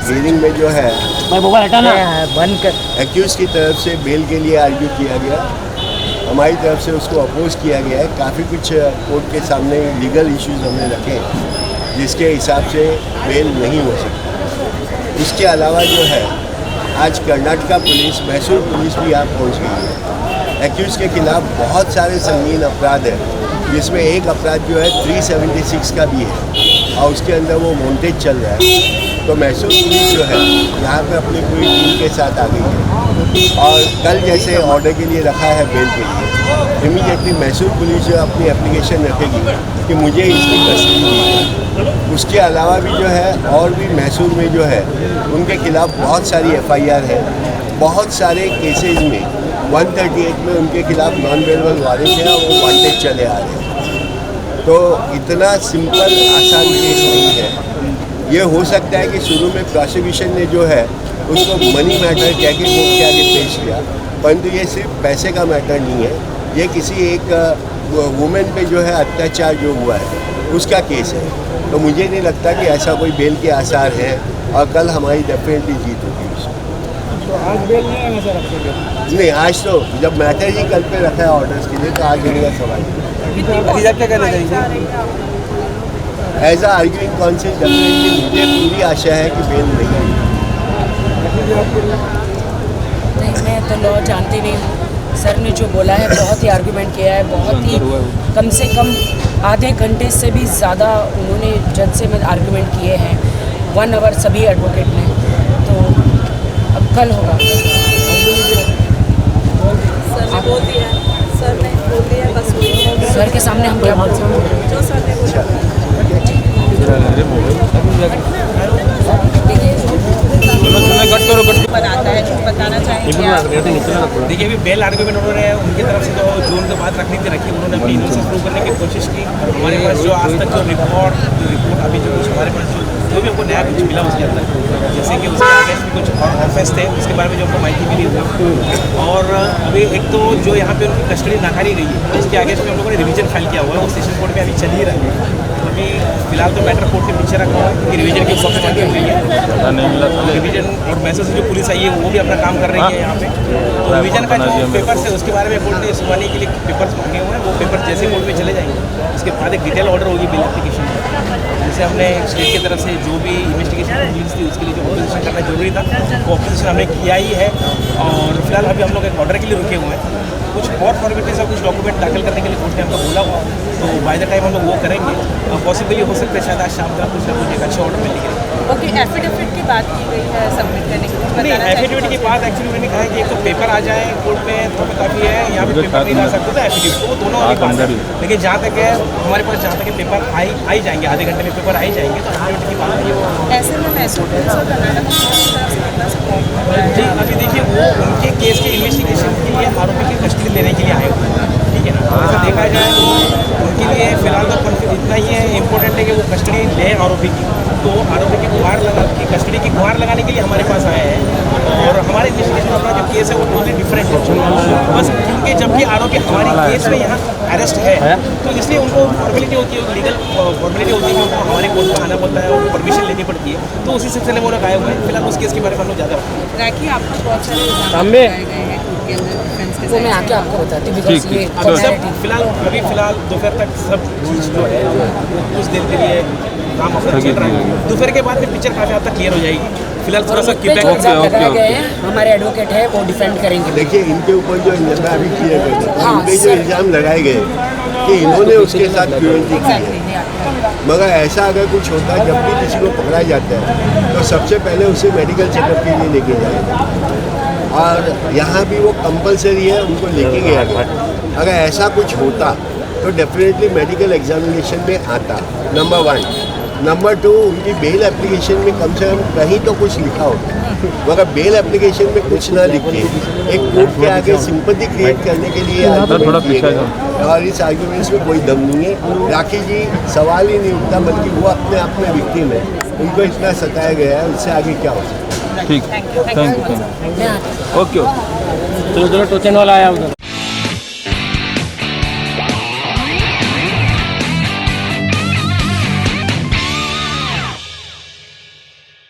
Hearing में जो है बंद कर एक्यूज की तरफ से बेल के लिए आर्ग्यू किया गया, हमारी तरफ से उसको अपोज किया गया है। काफ़ी कुछ कोर्ट के सामने लीगल इश्यूज हमने रखे हैं जिसके हिसाब से बेल नहीं हो सकती। इसके अलावा जो है आज कर्नाटका पुलिस, मैसूर पुलिस भी यहाँ पहुँच गई है। एक्यूज के खिलाफ बहुत सारे संगीन अपराध हैं जिसमें एक अपराध जो है 376 का भी है और उसके अंदर वो मॉन्टेज चल रहा है। तो मैसूर पुलिस जो है यहाँ पे अपनी पूरी टीम के साथ आ गई है और कल जैसे ऑर्डर के लिए रखा है बेल के लिए, इमीडिएटली मैसूर पुलिस जो अपनी एप्लीकेशन रखेगी कि मुझे इसकी कस्टडी दी। उसके अलावा भी जो है और भी मैसूर में जो है उनके खिलाफ बहुत सारी FIR है। बहुत सारे केसेज में 138 में उनके खिलाफ नॉन वेलेबल वारंट है और वो वांटेड चले आ रहे हैं। तो इतना सिंपल आसान केस नहीं है। ये हो सकता है कि शुरू में प्रोसिक्यूशन ने जो है उसको मनी मैटर कह के कोर्ट के आगे पेश किया, परंतु ये सिर्फ पैसे का मैटर नहीं है, ये किसी एक वुमेन पे जो है अत्याचार जो हुआ है उसका केस है। तो मुझे नहीं लगता कि ऐसा कोई बेल के आसार हैं और कल हमारी डेफिनेटली जीत होगी उसमें। तो आज बेल नहीं आना सर आपके बेल? नहीं, आज तो जब मैटर ही कल पे रखा है ऑर्डर्स के लिए तो आज देने का सवाल नहीं। क्या कहना चाहिए? एज आ आर्ग्यूइंग काउंसिल डेफिनेटली मुझे पूरी आशा है कि बेल नहीं आएगी। नहीं, मैं तो लॉ जानती नहीं हूँ। सर ने जो बोला है बहुत ही आर्गूमेंट किया है, बहुत ही कम से कम आधे घंटे से भी ज़्यादा उन्होंने जज से में आर्गूमेंट किए हैं, 1 आवर सभी एडवोकेट ने। तो अब कल होगा। सर ने बोल दिया बस। सर के सामने हम क्या बोल सकते हैं? जो सर ने बोला। बनाता है, कुछ बताना चाहेंगे? देखिए, अभी बेल आर्गूमेंट हो रहे हैं उनकी तरफ से, तो जो उनके बात रखनी थी रखी, उन्होंने अपनी इनोसेंस प्रूव करने की कोशिश की। हमारे पास जो आज तक जो रिपोर्ट अभी जो कुछ हमारे पास जो भी हमको नया कुछ मिला उसके अंदर, जैसे कि उसके अगेंस्ट में कुछ ऑफेंस थे उसके बारे में जो हमको माहिती मिली थी। और अभी एक तो जो यहाँ पे उनकी कस्टडी नाकारी गई है उसके अगेंस्ट में हम लोगों ने रिवीजन फाइल किया हुआ है, वो सेशन कोर्ट में अभी चल ही रहा है। अभी फिलहाल तो मैटर कोर्ट के पीछे रखा हुआ है क्योंकि रिवीजन की वक्त बाकी हुई है। रिवीजन और मैसेज से जो पुलिस आई है वो भी अपना काम कर रही है यहाँ पे। तो रिवीजन का जो पेपर्स है उसके बारे में कोर्ट ने सुनवाई के लिए पेपर्स मांगे हुए हैं, वो पेपर जैसे कोर्ट में चले जाएंगे उसके बाद एक डिटेल ऑर्डर होगी बिल एप्लीकेशन। जैसे हमने स्टेट की तरफ से जो भी इन्वेस्टिगेशन पुलिस थी उसके लिए जो ऑपोजिशन करना जरूरी था वो ऑपोजिशन हमने किया ही है। और फिलहाल अभी हम लोग एक ऑर्डर के लिए रुके हुए हैं, कुछ और फॉर्मेलिटीज और कुछ डॉक्यूमेंट दाखिल करने के लिए कोर्ट ने हमको बोला हुआ, तो बाय द टाइम हम लोग वो करेंगे। पॉसिबली हो सकता है शायद आज शाम तक कुछ ना कुछ एक अच्छा ऑर्डर मिल गया। ओके, एफिडेविट की बात की गई है सबमिट करने के लिए? नहीं, एफिडेविट की बात एक्चुअली उन्होंने कहा है कि एक तो पेपर आ जाए कोर्ट में तो काफ़ी है, यहाँ पे पेपर नहीं ला सकते तो एफिडेविट, तो वो दोनों वाली बात है। लेकिन जहाँ तक है हमारे पास, जहाँ तक पेपर आई जाएंगे, आधे घंटे में पेपर आ ही जाएंगे, तो एफिडेविट की बात नहीं है। ऐसे में मैसूर पुलिस और कर्नाटक जी, अभी देखिए वो उनके केस के इन्वेस्टिगेशन के लिए आरोपी की कस्टडी लेने के लिए आए हुए हैं, ठीक है ना। ऐसा देखा जाए तो उनके लिए फिलहाल तो इतना ही है इम्पोर्टेंट है कि वो कस्टडी ले आरोपी की, तो आरोपी की गुहार लगा की कस्टडी की गुहार लगाने के लिए हमारे पास आए हैं। और हमारे इन्वेस्टिगेशन अपना जो केस है वो टोटली डिफरेंट है, बस क्योंकि जबकि आरोपी हमारे केस में यहाँ अरेस्ट है तो इसलिए उनको फॉर्मेलिटी होती है, लीगल फॉर्मेलिटी होती है कि उनको हमारे कोर्ट में आना पड़ता है और परमिशन लेनी पड़ती है, तो उसी सिलसिले में वो लोग आए हुए हैं। फिलहाल उस केस के बारे में हम लोग ज़्यादा राखी आपको बहुत सारे इल्ज़ाम लगाए गए हैं कोर्ट के अंदर डिफेंस के वो मैं आके आपको बताती हूँ, बिकॉज ये सब फिलहाल दोपहर तक सब चीज़ जो है कुछ देर के लिए काम अपना चल रहा है। दोपहर के बाद में पिक्चर काफ़ी हद तक क्लियर हो जाएगी। फिलहाल थोड़ा सा लगाए गए हैं, हमारे एडवोकेट है वो डिफेंड करेंगे। देखिए, इनके ऊपर जो इल्ज़ाम अभी क्लियर कर दें, इनके जो इल्ज़ाम लगाए गए कि इन्होंने उसके साथ क्रूरती की है, मगर ऐसा अगर कुछ होता है जब भी किसी को पकड़ा जाता है तो सबसे पहले उसे मेडिकल चेकअप के लिए लेके जाएगा और यहाँ भी वो कंपलसरी है, उनको लेके गया गया। अगर ऐसा कुछ होता तो डेफिनेटली मेडिकल एग्जामिनेशन में आता, नंबर 1। नंबर 2, उनकी बेल एप्लीकेशन में कम से कम कहीं तो कुछ लिखा होता, मगर बेल एप्लीकेशन में कुछ ना लिखे एक कोर्ट के आगे सिंपैथी क्रिएट करने के लिए आर्गूमेंट किए गए और इस आर्गूमेंट्स में कोई दम नहीं है। राखी जी सवाल ही नहीं उठता, बल्कि वो अपने आप में विक्टिम है, उनको इतना सताया गया है, उससे आगे क्या हो सकता है। ठीक, थैंक यू। ओके, चलो टोचन वाला आया उधर।